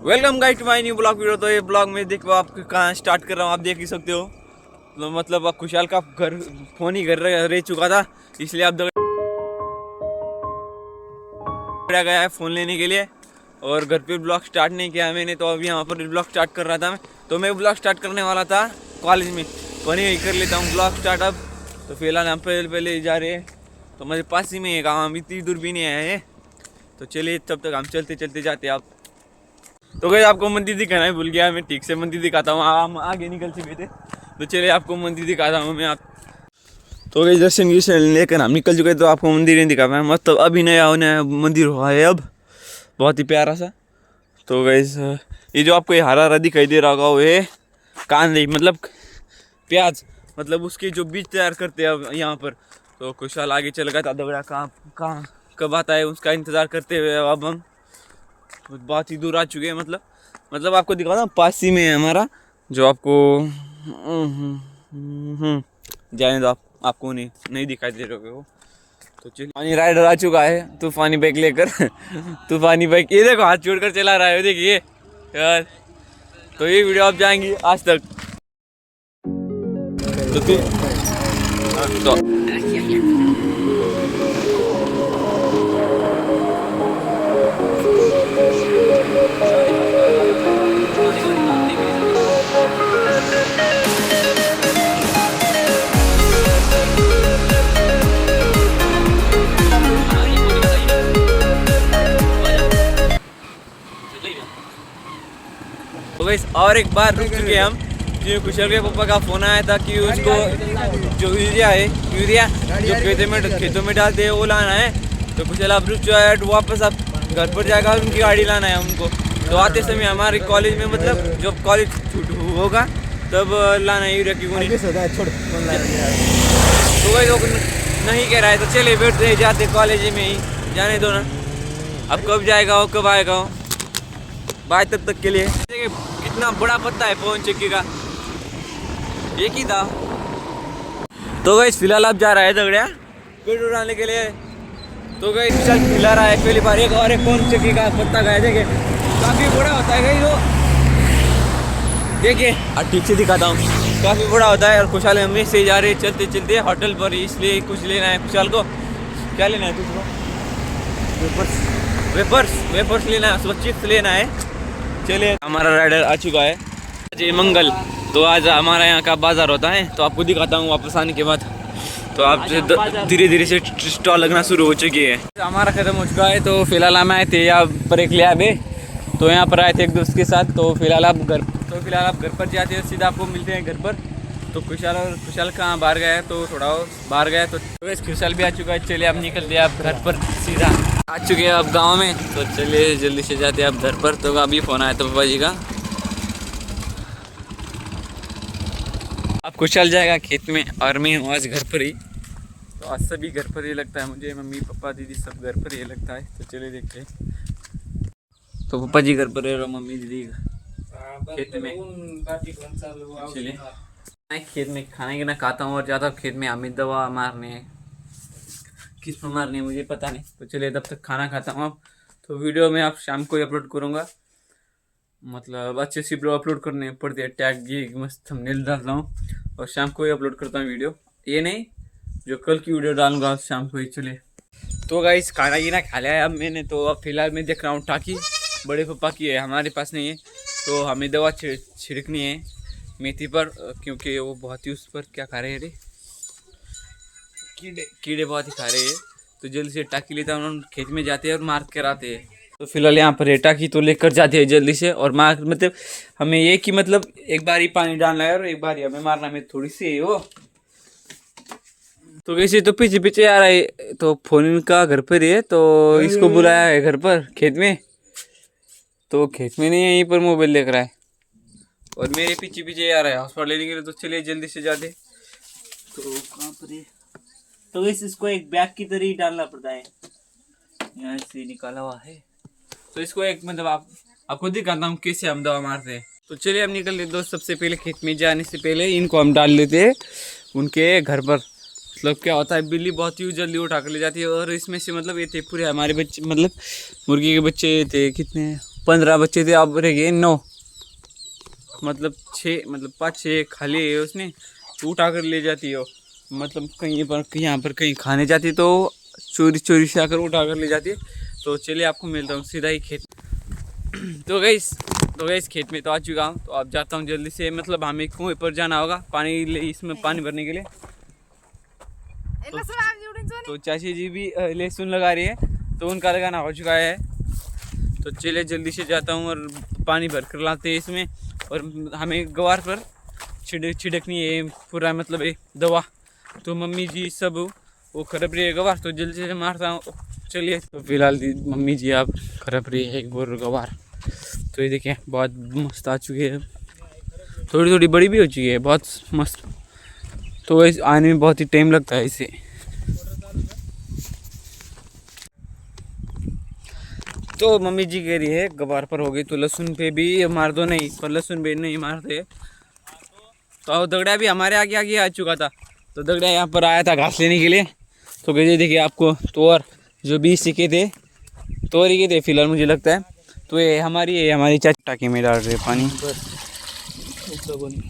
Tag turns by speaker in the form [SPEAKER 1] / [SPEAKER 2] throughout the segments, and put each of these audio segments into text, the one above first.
[SPEAKER 1] Welcome guys to my new blog video. तो ये blog में देखो आप कहाँ स्टार्ट कर रहा हूँ, आप देख ही सकते हो। तो मतलब अब खुशहाल का घर फोन ही घर रह चुका था, इसलिए आप गया है फ़ोन लेने के लिए और घर पे ब्लॉग स्टार्ट नहीं किया मैंने। तो अभी यहाँ पर ब्लॉग स्टार्ट कर रहा था मैं। तो मैं ब्लॉग स्टार्ट करने वाला था कॉलेज में, वहीं कर लेता हूँ ब्लॉग स्टार्ट अब। तो फिलहाल हम पहले जा रहे हैं, तो मेरे पास ही में है काम, इतनी दूर भी नहीं आए हैं। तो चलिए तब तक हम चलते चलते जाते आप। तो गए आपको मंदिर दिखाना ही भूल गया मैं, ठीक से मंदिर दिखाता हूँ, हम आगे निकल चुके थे। तो चलिए आपको मंदिर दिखाता हूँ मैं आप। तो गए दर्शन की लेकर हम निकल चुके, तो आपको मंदिर नहीं दिखा पाया। मतलब अभी नया नया मंदिर हुआ है अब, बहुत ही प्यारा सा। तो गए ये जो आपको ये हरा हरा दिखाई दे रहा होगा वो है कांदे, मतलब प्याज, मतलब उसके जो बीज तैयार करते हैं अब यहाँ पर। तो खुशहाल आगे चल गया था, दबड़ा कहाँ कब आता है उसका इंतज़ार करते हुए अब हम बहुत ही दूर आ चुके हैं। मतलब आपको दिखाओ ना, पास ही में है हमारा, जो आपको जाने दो आपको नहीं दिखाई दे रहे हो। तो चलिए, पानी राइडर आ चुका है तूफानी बाइक लेकर तूफानी बाइक, ये देखो हाथ छोड़कर चला रहा है, देखिए यार। तो ये वीडियो आप जाएंगी आज तक। तो गाइस और एक बार रुक चुके हम, क्योंकि कुशल के पापा का फ़ोन आया था कि उसको जो यूरिया जो खेतों में डालते हैं वो लाना है। तो कुशल अब रुक चुका है, वापस अब घर पर जाएगा, उनकी गाड़ी लाना है उनको। तो आते समय हमारे कॉलेज में, मतलब जब कॉलेज छूट होगा तब लाना है यूरिया की गोली। तो वही लोग नहीं कह रहा है, तो चले बैठते जाते कॉलेज में ही, जाने दो ना, अब कब जाएगा वो कब आएगा वो। बाय तब तक के लिए। देखिए कितना बड़ा पत्ता है पवन चक्की का, एक ही था। तो गाइस फिलहाल अब जा रहा है दगड़िया पेड़ उड़ाने के लिए। तो गाइस चल खिला रहा है पहली बार एक पवन चक्की का पत्ता खाया। देखिए काफ़ी बड़ा होता है गाइस वो, देखिए ठीक से दिखाता हूँ, काफ़ी बड़ा होता है। और खुशहाल हम से जा रहे चलते चलते होटल पर, इसलिए कुछ लेना है खुशहाल को। क्या लेना है तुझको? वेपर्स लेना है, उसको चिप्स लेना है। चलिए हमारा राइडर आ चुका है, जय मंगल। तो आज हमारा यहाँ का बाज़ार होता है, तो आपको दिखाता हूँ वापस आने के बाद। तो आप धीरे धीरे से स्टॉल लगना शुरू हो चुकी है। हमारा ख़त्म हो चुका है। तो फिलहाल हम आए थे यहाँ पर एक लिया बे, तो यहाँ पर आए थे एक दोस्त के साथ। तो फिलहाल आप घर पर जाते हैं, सीधा आपको मिलते हैं घर पर। तो खुशहाल कहाँ बाहर गया है, तो थोड़ा बाहर गया है। तो खुशहाल भी आ चुका है। चलिए अब निकलते हैं आप घर पर, सीधा आ चुके हैं अब गांव में। तो चलिए जल्दी से जाते हैं आप घर पर। तो अभी फ़ोन आया था पापा जी का, अब खुशहाल जाएगा खेत में और मैं हूँ आज घर पर ही। तो आज सभी घर पर ही लगता है मुझे, मम्मी पापा दीदी सब घर पर ही लगता है। तो चलिए देखते हैं। तो पापा जी घर पर है और मम्मी दीदी खेत में। चलिए मैं खेत में खाने के ना खाता हूँ और जाता हूँ खेत में, हमें दवा मारने, किस पर मारनी है मुझे पता नहीं। तो चलिए तब तक खाना खाता हूँ अब। तो वीडियो में आप शाम को ही अपलोड करूँगा, मतलब अच्छे से वीडियो अपलोड करने पड़ते हैं, टैग ये मस्त थंबनेल डालता हूँ और शाम को ही अपलोड करता हूँ वीडियो, ये नहीं जो कल की वीडियो डालूंगा शाम को ही। चलिए तो गाइस खाना गिना खा लिया है अब मैंने। तो अब फिलहाल मैं देख रहा हूँ टाकी बड़े पापा की है, हमारे पास नहीं है। तो हमें दवा छिड़कनी है मेथी पर, क्योंकि वो बहुत ही उस पर क्या खा रहे हैं रे, कीड़े बहुत ही खा रहे हैं। तो जल्दी से टाकी लेता हूँ, खेत में जाते हैं और मार कर आते हैं। तो फिलहाल यहाँ पर टाकी तो लेकर जाते हैं जल्दी से और मार, मतलब हमें ये कि मतलब एक बार ही पानी डालना है और एक बार ही हमें मारना है, थोड़ी सी है वो। तो कैसे तो पीछे पीछे आ रहा है, तो फोन का घर पर ही है, तो इसको बुलाया है घर पर खेत में। तो खेत में नहीं है, यहीं पर मोबाइल देख रहा है और मेरे पीछे पीछे आ रहा है हॉस्पिटल लेने के लिए। तो चलिए जल्दी से जाते। तो कहाँ पर है, तो इसको एक बैग की तरह ही डालना पड़ता है, यहाँ से निकाला हुआ है। तो इसको एक मतलब आपको दिखाता हूँ कैसे हम दवा मारते हैं। तो चलिए हम निकल लेते दोस्त। सबसे पहले खेत में जाने से पहले इनको हम डाल लेते हैं उनके घर पर। मतलब क्या होता है, बिल्ली बहुत ही जल्दी उठा कर ले जाती है। और इसमें से मतलब ये थे पूरे हमारे बच्चे, मतलब मुर्गी के बच्चे थे कितने 15 बच्चे थे, अब रह गए 9, मतलब 6, मतलब 5-6 खाली है उसने, तो उठा कर ले जाती है। मतलब कहीं पर यहाँ पर कहीं खाने जाती है तो चोरी चोरी से आकर उठा कर ले जाती है। तो चलिए आपको मिलता हूँ सीधा ही खेत। तो गई खेत में तो आ चुका हूँ, तो अब जाता हूँ जल्दी से, मतलब हमें कुएं पर जाना होगा इसमें पानी भरने के लिए। तो चाची जी भी लहसुन लगा रही है, तो उनका लगाना हो चुका है। तो चलिए जल्दी से जाता हूँ और पानी भर कर लाते हैं इसमें। और हमें गवार पर छिड़कनी है पूरा, मतलब एक दवा। तो मम्मी जी सब वो खरब रही है गवार, तो जल्दी से मारता हूँ। चलिए, तो फिलहाल मम्मी जी आप खरब रही है एक बोर गवार। तो ये देखिए बहुत मस्त आ चुकी है, थोड़ी थोड़ी बड़ी भी हो चुकी है, बहुत मस्त। तो इस आने में बहुत ही टाइम लगता है इसे। तो मम्मी जी कह रही है गवार पर हो गई तो लहसुन पे भी मार दो, नहीं पर लहसुन पे नहीं मारते। तो दगड़ा भी हमारे आगे आगे आ चुका था, तो दगड़ा यहाँ पर आया था घास लेने के लिए। तो कहते देखिए आपको तोर जो 20 सिक्के थे, तोर ही के थे फिलहाल मुझे लगता है। तो ये हमारी चाची टाकी में डाल रहे पानी,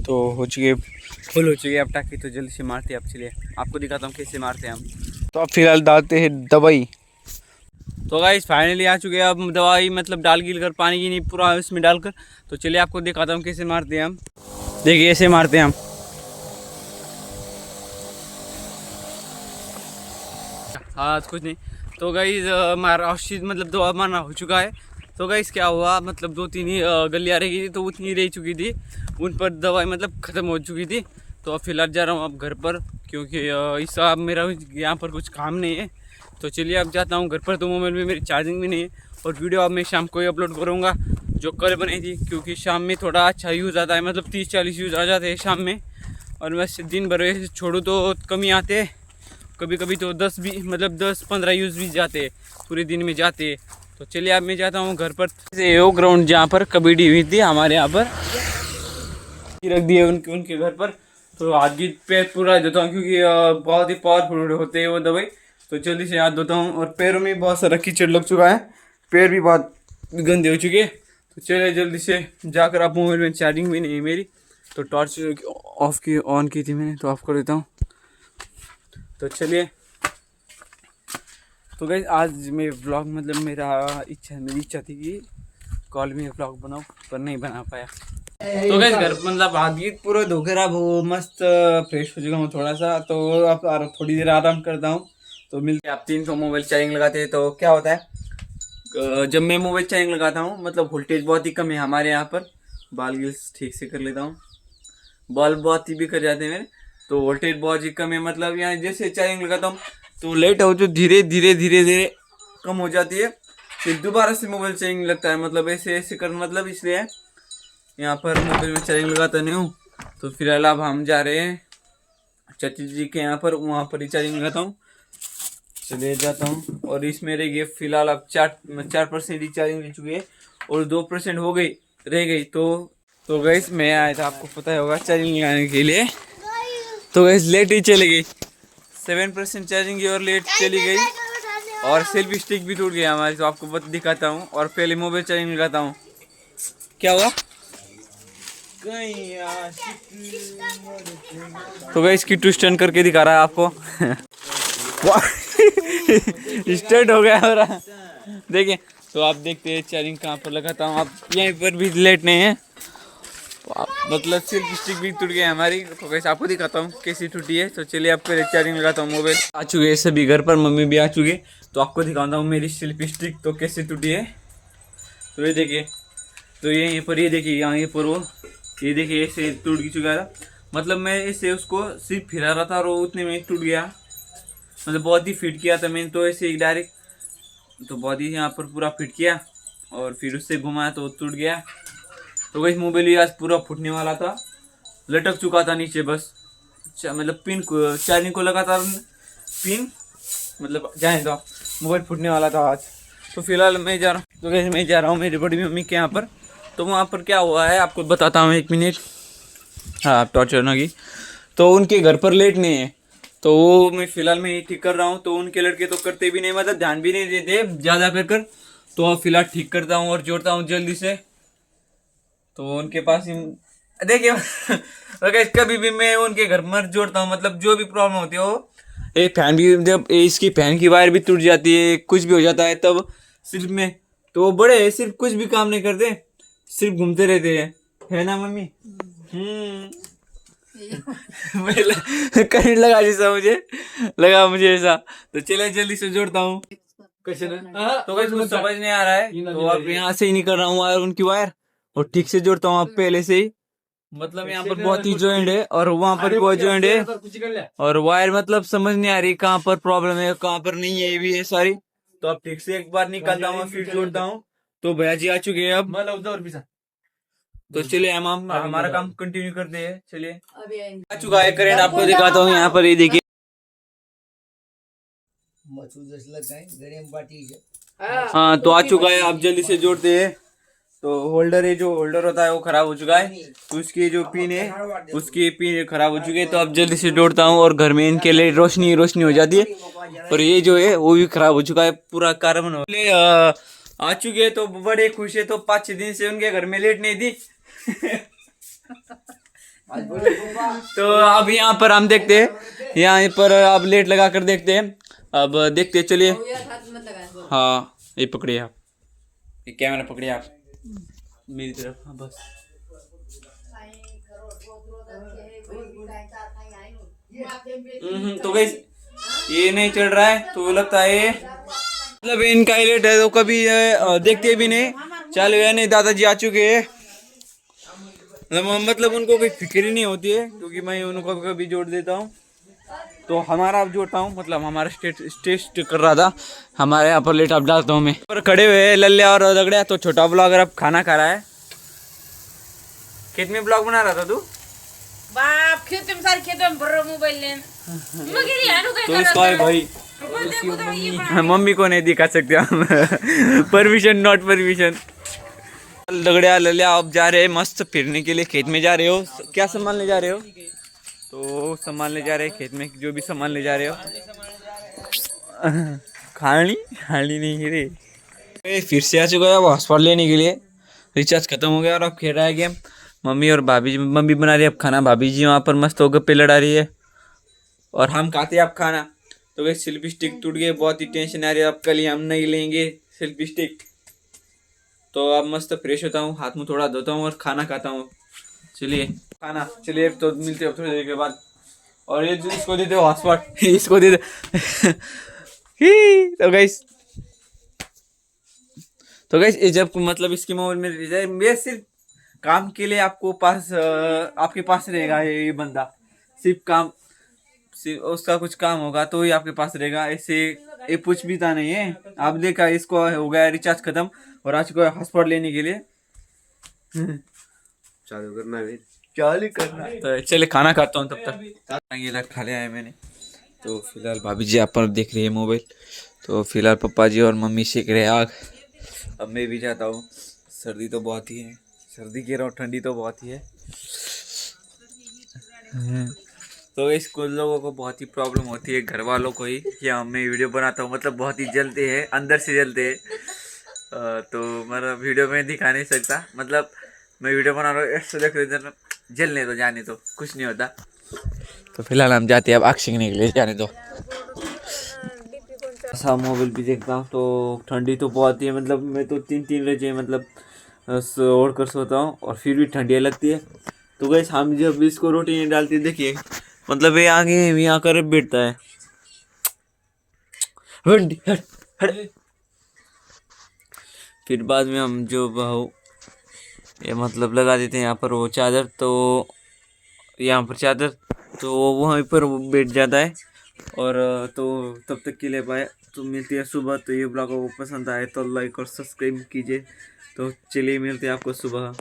[SPEAKER 1] तो हो चुके फुल हो चुकी है अब टाकी। तो जल्दी से मारते हैं, अब चलिए आपको दिखाता हूँ कैसे मारते हैं हम। तो अब फिलहाल डालते हैं दवाई। तो गाइस फाइनली आ चुके हैं अब दवाई, मतलब डाल गिल कर पानी की नहीं पूरा इसमें डालकर। तो चलिए आपको दिखाता हूँ कैसे मारते हैं हम। देखिए ऐसे मारते हैं हम। हाँ कुछ नहीं। तो गाइस मारा औषध मतलब दवा मारना हो चुका है। तो गाइस क्या हुआ, मतलब 2-3 ही गलियाँ रह गई थी, तो उतनी रह चुकी थी, उन पर दवाई मतलब ख़त्म हो चुकी थी। तो अब फिलहाल जा रहा हूँ अब घर पर, क्योंकि इस अब मेरा यहाँ पर कुछ काम नहीं है। तो चलिए अब जाता हूँ घर पर। तो मोबाइल में मेरी चार्जिंग भी नहीं है, और वीडियो अब मैं शाम को ही अपलोड करूँगा जो कल बनी थी, क्योंकि शाम में थोड़ा अच्छा यूज़ आता है, मतलब 30-40 यूज़ आ जाते हैं शाम में। और वैसे दिन भर वैसे छोड़ूँ तो कम ही आते हैं, कभी कभी तो 10 भी, मतलब 10-15 यूज़ भी जाते हैं, पूरे दिन में जाते हैं। तो चलिए अब मैं जाता हूँ घर पर। वो ग्राउंड जहाँ पर कबड्डी हुई थी हमारे यहाँ पर रख दिए उनके घर पर। तो हाथ की पैर पूरा धोता हूँ, क्योंकि बहुत ही पावरफुल होते हैं वो दवाई। तो जल्दी से हाथ धोता हूँ, और पैरों में बहुत सारा कीचड़ लग चुका है, पैर भी बहुत गंदे हो चुके। तो चलिए जल्दी से जाकर, आप मोबाइल में चार्जिंग भी नहीं है मेरी, तो टॉर्च ऑन की थी मैंने, तो ऑफ कर देता हूँ। तो चलिए, तो गाइस आज मैं व्लॉग, मतलब मेरी इच्छा थी कि कॉल में व्लॉग बनाऊँ, पर नहीं बना पाया। तो गाइस घर मतलब हाथ गीत पूरा धोकर अब वो मस्त फ्रेश हो चुका हूँ थोड़ा सा। तो अब थोड़ी देर आराम करता हूँ। तो मिलते आप 300 मोबाइल चार्जिंग लगाते हैं। तो क्या होता है जब मैं मोबाइल चार्जिंग लगाता हूँ, मतलब वोल्टेज बहुत ही कम है हमारे यहाँ पर, बाल गिल्स ठीक से कर लेता हूँ, बाल बहुत ही भी कर जाते हैं मेरे। तो वोल्टेज बहुत ही कम है, मतलब यहाँ जैसे चार्जिंग लगाता हूँ तो लेट हो जो धीरे धीरे धीरे धीरे कम हो जाती है, फिर दोबारा से मोबाइल चार्जिंग लगता है, मतलब ऐसे ऐसे कर, मतलब इसलिए यहाँ पर मोबाइल में चार्जिंग लगाता नहीं हूँ। तो फिलहाल अब हम जा रहे हैं चाची जी के यहाँ पर, वहाँ पर ही चार्जिंग लगाता हूँ। चले जाता हूँ, और इसमें रह गई फिलहाल अब 4% ही चार्जिंग रह चुकी है, और 2% हो गई रह गई। तो गैस मैं आया था, आपको पता होगा, चार्जिंग लगाने के लिए। तो गैस लेट ही चली गई, 7% चार्जिंग की और लेट चली गई, और सेल्फी स्टिक भी टूट गया हमारी। तो आपको दिखाता हूँ, और पहले मोबाइल चार्जिंग लगाता हूँ। क्या हुआ तो गैस की ट्विस्ट टर्न करके दिखा रहा है आपको। स्टार्ट हो गया मेरा, देखिए। तो आप देखते हैं चार्जिंग कहाँ पर लगाता हूँ। आप यहीं पर भी लेट नहीं है, मतलब सेल्फी स्टिक भी टूट गई हमारी। तो वैसे आपको दिखाता हूँ कैसी टूटी है। तो चलिए आप पहले चार्जिंग लगाता हूँ। मोबाइल आ चुके हैं सभी घर पर, मम्मी भी आ चुकी है। तो आपको दिखाता हूँ मेरी सेल्फी स्टिक तो कैसे टूटी है। तो ये देखिए, तो ये पर, ये देखिए यहाँ पर वो, ये देखिए ऐसे टूट चुका था, मतलब मैं ऐसे उसको सिर्फ फिरा रहा था और वो उतने में टूट गया, मतलब बहुत ही फिट किया था मैंने। तो ऐसे डायरेक्ट तो बहुत ही यहाँ पर पूरा फिट किया, और फिर उससे घुमाया तो टूट गया। तो वही मोबाइल ही आज पूरा फूटने वाला था, लटक चुका था नीचे बस, मतलब पिन को चार्जिंग को लगातार पिन, मतलब जाए तो मोबाइल फूटने वाला था आज। तो फिलहाल मैं जा रहा हूँ, तो कैसे मैं जा रहा हूँ मेरी बड़ी मम्मी के यहाँ पर। तो वहाँ पर क्या हुआ है आपको बताता हूँ, 1 मिनट। हाँ टॉर्चर ना की, तो उनके घर पर लेट नहीं है, तो वो मैं फिलहाल मैं ठीक कर रहा हूँ। तो उनके लड़के तो करते भी नहीं, मतलब ध्यान भी नहीं देते ज़्यादा कर। तो अब फिलहाल ठीक करता हूँ और जोड़ता हूँ जल्दी से। तो उनके पास ही देखिए अगर कभी भी मैं उनके घर में जोड़ता हूँ, मतलब जो भी प्रॉब्लम होती है वो, एक फैन भी जब इसकी फैन की वायर भी टूट जाती है, कुछ भी हो जाता है, तब सिर्फ में तो वो बड़े सिर्फ कुछ भी काम नहीं करते, सिर्फ घूमते रहते हैं, है ना मम्मी? करंट लगा जैसा मुझे ऐसा। तो चले जल्दी से जोड़ता हूँ। तो कुछ समझ नहीं आ रहा है, तो अब यहाँ से ही नहीं कर रहा हूँ वायर, उनकी वायर, और ठीक से जोड़ता हूँ अब पहले से ही। मतलब यहाँ पर बहुत ही जॉइंट है और वहाँ पर बहुत जॉइंट है, और वायर मतलब समझ नहीं आ रही कहाँ पर प्रॉब्लम है कहाँ पर नहीं है, ये भी है सारी। तो अब ठीक से एक बार निकालता हूँ फिर जोड़ता हूँ। तो भैया जी आ चुके हैं अब। तो चलिए हम हमारा काम कंटिन्यू करते हैं। चलिए आ चुका है करेंट, आपको दिखाता हूँ यहाँ पर, ये देखिए। हाँ तो आ चुका है, आप जल्दी से जोड़ते हैं। तो होल्डर है, जो होल्डर होता है वो खराब हो चुका है, तो उसकी जो पिन है उसकी पिन खराब हो चुकी है। तो अब जल्दी से जोड़ता हूँ और घर में इनके लिए रोशनी रोशनी हो जाती है। और ये जो है वो भी खराब हो चुका है, पूरा कार्बन हो आ चुके हैं। तो बड़े खुश है, तो 5-6 दिन से उनके घर में लेट नहीं थी। तो अब यहाँ पर हम देखते हैं, यहाँ पर अब लेट लगा कर देखते हैं। अब देखते हैं, चलिए। हाँ ये पकड़िए आप, ये कैमरा पकड़िए आप मेरी तरफ। हाँ बस। तो गाइस ये नहीं चल रहा है, तो लगता है मतलब इनका ही लेट है, तो कभी देखते भी नहीं। चालू है नहीं, दादाजी आ चुके हैं। मतलब उनको कोई फिक्र ही नहीं होती है, क्योंकि मैं उनको कभी जोड़ देता हूँ। तो हमारा अब जोड़ता हूँ, मतलब हमारा टेस्ट कर रहा था, हमारे यहाँ पर लेट अब डालता हूँ मैं। पर खड़े हुए लल्ले और दगड़िया। तो छोटा ब्लॉगर अब खाना खा रहा है। खेत में ब्लॉग बना रहा था तू?
[SPEAKER 2] बाप खेत में सारे खेत में भर मोबाइल लेन
[SPEAKER 1] तो इसका है भाई, मम्मी को नहीं दिखा सकते हम। Permission not permission. दगड़िया ललिया अब जा रहे हैं मस्त फिरने के लिए, खेत में जा रहे हो। क्या सामान ले जा रहे हो? तो सामान ले जा रहे हैं खेत में, जो भी सामान ले जा रहे हो। खाली नहीं रे। फिर से आ चुका है वो हॉटस्पॉट लेने के लिए, रिचार्ज खत्म हो गया और अब खेल रहा है गेम। मम्मी और भाभी जी, मम्मी बना रही है अब खाना, भाभी जी वहाँ पर मस्त होकर पे लड़ा रही है, और हम खाते हैं अब खाना। तो वही सेल्फी स्टिक टूट गए, बहुत ही टेंशन आ रही है। अब कल ही हम नहीं लेंगे सेल्फी स्टिक। तो अब मस्त फ्रेश होता हूँ, हाथ मुँह थोड़ा धोता हूँ और खाना खाता हूँ। चलिए खाना, चलिए तो मिलते हैं थोड़ी देर के बाद। और ये इसको दे दो हॉटस्पॉट, इसको दे दो। तो गाइस ये जब मतलब इसकी मोबाइल में रह जाए, मैं सिर्फ काम के लिए आपको पास आपके पास रहेगा ये बंदा। सिर्फ काम, सिर्फ उसका कुछ काम होगा तो ही आपके पास रहेगा, ऐसे ये कुछ भी था नहीं है। आप देखा इसको हो गया रिचार्ज खत्म, और आज को हॉटस्पॉट लेने के लिए चालू करना। तो चले खाना खाता हूँ तब तक। ये लग खा लिया है मैंने। तो फिलहाल भाभी जी आप पर देख रही है मोबाइल। तो फिलहाल पापा जी और मम्मी सेक रहे आग। अब मैं भी जाता हूँ, सर्दी तो बहुत ही है, सर्दी कह रहा हूँ, ठंडी तो बहुत ही है। तो इस कुछ लोगों को बहुत ही प्रॉब्लम होती है, घर वालों को ही, या मैं वीडियो बनाता हूँ मतलब बहुत ही जलते हैं, अंदर से जलते हैं। तो मतलब वीडियो में दिखा नहीं सकता, मतलब मैं वीडियो बना रहा हूँ ऐसे देख रहे, जलने दो, जाने दो, कुछ नहीं होता। तो फिलहाल हम जाते हैं अब आग सेकने के लिए, जाने दो। ऐसा मोबाइल भी देखता हूँ, तो ठंडी तो बहुत ही है, मतलब मैं तो 3-3 रजे मतलब ओढ़ कर सोता हूँ, और फिर भी ठंडी लगती है। तो गैस हम जब इसको रोटी नहीं डालती, देखिए मतलब ये आगे यहाँ कर बैठता है। हट हट। फिर बाद में हम जो बहु ये मतलब लगा देते हैं यहाँ पर वो चादर, तो यहाँ पर चादर, तो वहीं पर बैठ जाता है। और तो तब तक के लिए बाय, तो मिलती है सुबह। तो ये ब्लॉग आपको पसंद आए तो लाइक और सब्सक्राइब कीजिए। तो चलिए मिलते हैं आपको सुबह।